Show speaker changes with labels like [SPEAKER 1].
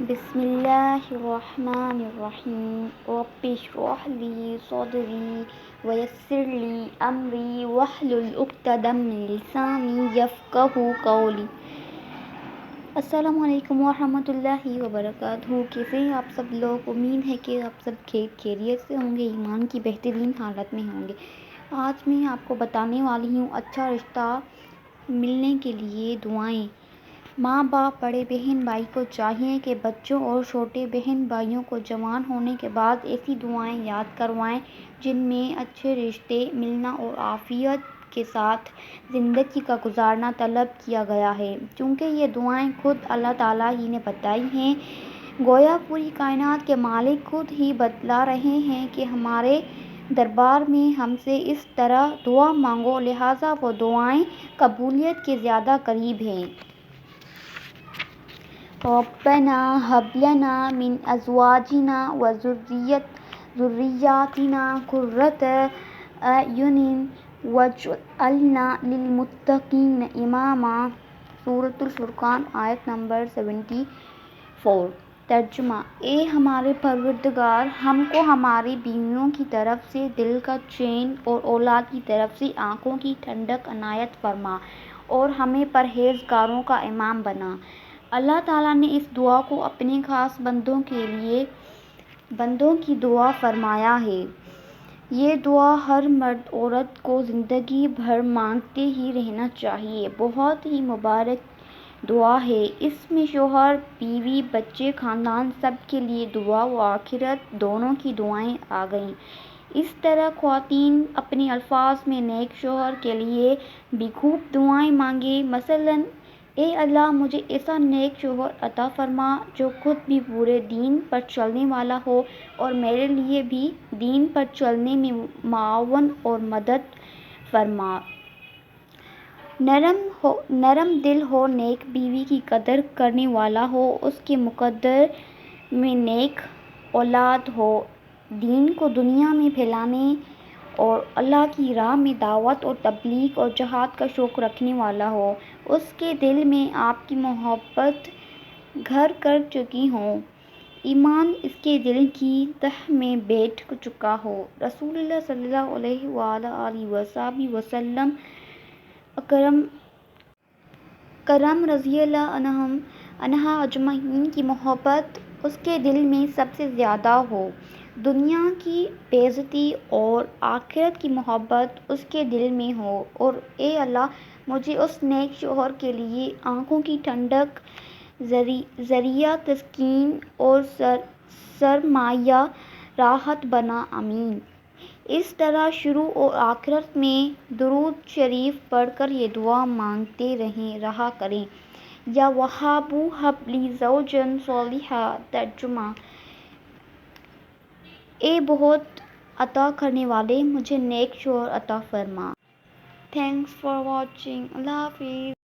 [SPEAKER 1] بسم اللہ الرحمن الرحیم رب اشرح لی صدری ویسر لی امری واحلل عقدۃ من لسانی یفقہوا قولی۔ السلام علیکم ورحمۃ اللہ وبرکاتہ۔ کیسے ہیں آپ سب لوگ؟ امید ہے کہ آپ سب خیریت سے ہوں گے، ایمان کی بہترین حالت میں ہوں گے۔ آج میں آپ کو بتانے والی ہوں اچھا رشتہ ملنے کے لیے دعائیں۔ ماں باپ بڑے بہن بھائی کو چاہیے کہ بچوں اور چھوٹے بہن بھائیوں کو جوان ہونے کے بعد ایسی دعائیں یاد کروائیں جن میں اچھے رشتے ملنا اور عافیت کے ساتھ زندگی کا گزارنا طلب کیا گیا ہے، چونکہ یہ دعائیں خود اللہ تعالیٰ ہی نے بتائی ہیں۔ گویا پوری کائنات کے مالک خود ہی بتلا رہے ہیں کہ ہمارے دربار میں ہم سے اس طرح دعا مانگو، لہٰذا وہ دعائیں قبولیت کے زیادہ قریب ہیں۔ ربنا هب لنا من ازواجنا وذرياتنا قرة اعین واجعلنا للمتقین اماما۔ سورۃ الفرقان آیت نمبر 74۔ ترجمہ: اے ہمارے پروردگار، ہم کو ہماری بیویوں کی طرف سے دل کا چین اور اولاد کی طرف سے آنکھوں کی ٹھنڈک عنایت فرما اور ہمیں پرہیزگاروں کا امام بنا۔ اللہ تعالیٰ نے اس دعا کو اپنے خاص بندوں کی دعا فرمایا ہے۔ یہ دعا ہر مرد عورت کو زندگی بھر مانگتے ہی رہنا چاہیے۔ بہت ہی مبارک دعا ہے۔ اس میں شوہر، بیوی، بچے، خاندان سب کے لیے دعا و آخرت دونوں کی دعائیں آ گئیں۔ اس طرح خواتین اپنے الفاظ میں نیک شوہر کے لیے بھی خوب دعائیں مانگیں، مثلاً: اے اللہ، مجھے ایسا نیک شوہر عطا فرما جو خود بھی پورے دین پر چلنے والا ہو اور میرے لیے بھی دین پر چلنے میں معاون اور مدد فرما۔ نرم دل ہو، نیک بیوی کی قدر کرنے والا ہو، اس کے مقدر میں نیک اولاد ہو، دین کو دنیا میں پھیلانے اور اللہ کی راہ میں دعوت اور تبلیغ اور جہاد کا شوق رکھنے والا ہو، اس کے دل میں آپ کی محبت گھر کر چکی ہو، ایمان اس کے دل کی تہ میں بیٹھ چکا ہو۔ رسول اللہ صلی اللہ علیہ وآلہ وسلم کرم رضی اللہ عنہم اجمعین کی محبت اس کے دل میں سب سے زیادہ ہو، دنیا کی بے عزتی اور آخرت کی محبت اس کے دل میں ہو، اور اے اللہ، مجھے اس نیک شوہر کے لیے آنکھوں کی ٹھنڈک، ذریعہ تسکین اور سرمایہ راحت بنا، آمین۔ اس طرح شروع اور آخر میں درود شریف پڑھ کر یہ دعا مانگتے رہا کریں۔ یا وہاب ہب لی زوجا صالحا۔ ترجمہ: اے بہت عطا کرنے والے، مجھے نیک شوہر عطا فرما۔ Thanks for watching. اللہ حافظ۔